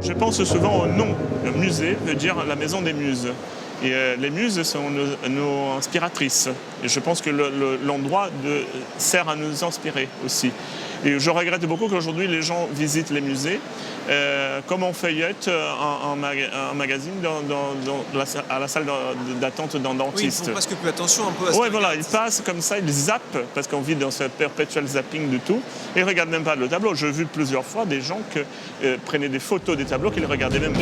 Je pense souvent au nom. Le musée veut dire la maison des muses. Et les muses sont nos inspiratrices. Et je pense que l'endroit sert à nous inspirer aussi. Et je regrette beaucoup qu'aujourd'hui les gens visitent les musées comme on feuillette un magazine à la salle d'attente d'un dentiste. Oui, ils font presque plus attention un peu à ce Oui, qu'ils voilà, regardent. ils passent comme ça, ils zappent, parce qu'on vit dans ce perpétuel zapping de tout, et ils ne regardent même pas le tableau. J'ai vu plusieurs fois des gens qui prenaient des photos des tableaux qu'ils ne regardaient même pas.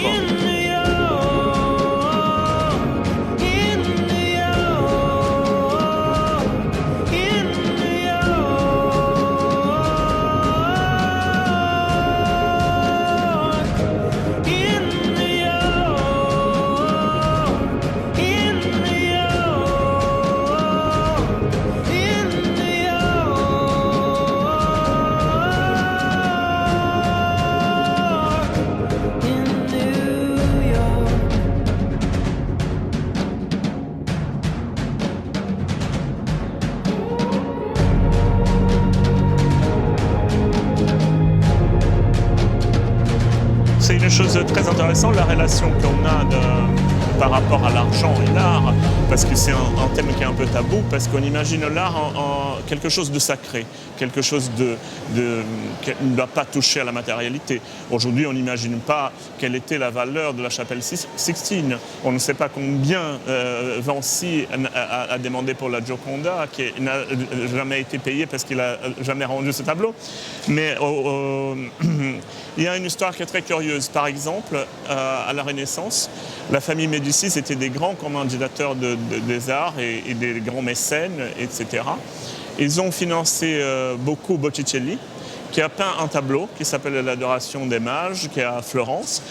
C'est une chose très intéressante, la relation qu'on a par rapport à l'argent et l'art, parce que c'est un thème qui est un peu tabou, parce qu'on imagine l'art en quelque chose de sacré, quelque chose qui ne doit pas toucher à la matérialité. Aujourd'hui, on n'imagine pas quelle était la valeur de la chapelle Sixtine. On ne sait pas combien Vinci a demandé pour la Gioconda, qui n'a jamais été payé parce qu'il n'a jamais rendu ce tableau. Mais il y a une histoire qui est très curieuse. Par exemple, à la Renaissance, la famille Médicis était des grands commandateurs des arts et des grands mécènes, etc. Ils ont financé beaucoup Botticelli, qui a peint un tableau qui s'appelle l'Adoration des mages, qui est à Florence.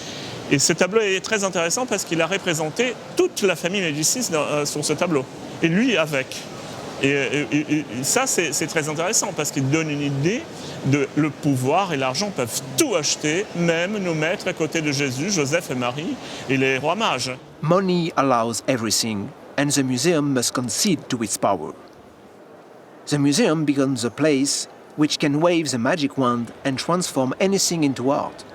Et ce tableau est très intéressant parce qu'il a représenté toute la famille Médicis sur ce tableau. Et lui avec. Et ça, c'est très intéressant parce qu'il donne une idée de le pouvoir et l'argent peuvent tout acheter, même nous mettre à côté de Jésus, Joseph et Marie et les rois mages. Money allows everything, and the museum must concede to its power. The museum becomes a place which can wave the magic wand and transform anything into art.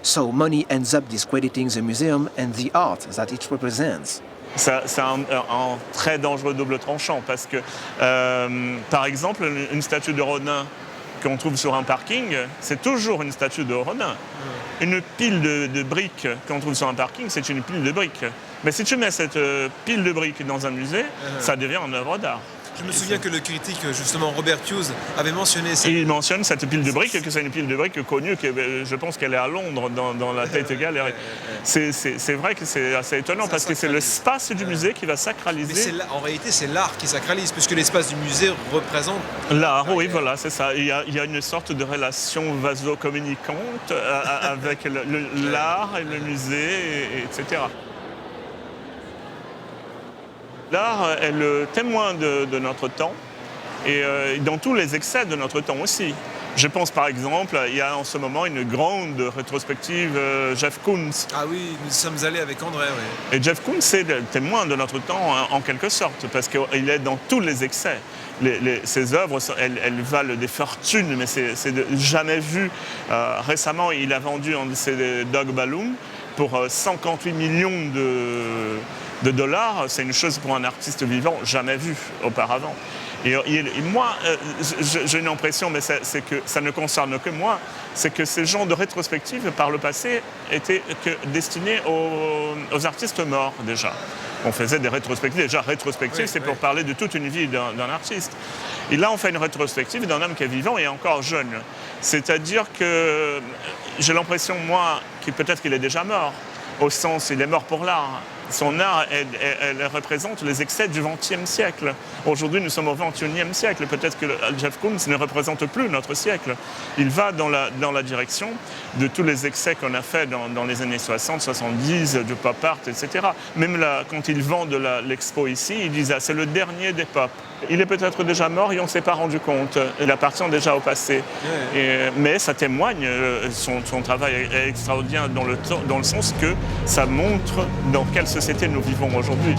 So money ends up discrediting the museum and the art that it represents. C'est un très dangereux double tranchant parce que, par exemple, une statue de Rodin qu'on trouve sur un parking, c'est toujours une statue de Rodin. Une pile de briques qu'on trouve sur un parking, c'est une pile de briques. Mais si tu mets cette pile de briques dans un musée, ça devient une œuvre d'art. Je me souviens que le critique, justement, Robert Hughes, avait mentionné ça. Et il mentionne cette pile de briques, que c'est une pile de briques connue, que je pense qu'elle est à Londres, dans la Tate Gallery. C'est vrai que c'est assez étonnant, parce que c'est l'espace du musée qui va sacraliser. Mais en réalité, c'est l'art qui sacralise, puisque l'espace du musée représente... L'art, oui, voilà, c'est ça. Il y a une sorte de relation vaso-communicante avec l'art et le musée, etc. L'art est le témoin de notre temps et dans tous les excès de notre temps aussi. Je pense par exemple, il y a en ce moment une grande rétrospective Jeff Koons. Ah oui, nous sommes allés avec André, oui. Et Jeff Koons, c'est le témoin de notre temps en quelque sorte, parce qu'il est dans tous les excès. Ses œuvres, elles valent des fortunes, mais c'est jamais vu. Récemment, il a vendu un de ses dog balloons pour 58 millions de dollars. C'est une chose pour un artiste vivant jamais vue auparavant. Et moi, j'ai une impression, mais c'est que ça ne concerne que moi, c'est que ces genres de rétrospectives, par le passé, étaient destinés aux artistes morts, déjà. On faisait des rétrospectives. Déjà, rétrospective, c'est pour parler de toute une vie d'un artiste. Et là, on fait une rétrospective d'un homme qui est vivant et encore jeune. C'est-à-dire que j'ai l'impression, moi, que peut-être qu'il est déjà mort, au sens, il est mort pour l'art. Son art, elle représente les excès du XXe siècle. Aujourd'hui, nous sommes au XXIe siècle. Peut-être que Jeff Koons ne représente plus notre siècle. Il va dans la direction de tous les excès qu'on a fait dans les années 60, 70, du pop art, etc. Même là, quand il vend de l'expo ici, il disait c'est le dernier des pop. Il est peut-être déjà mort et on ne s'est pas rendu compte. Il appartient déjà au passé. Mais ça témoigne, son travail est extraordinaire dans le sens que ça montre dans quelle société nous vivons aujourd'hui.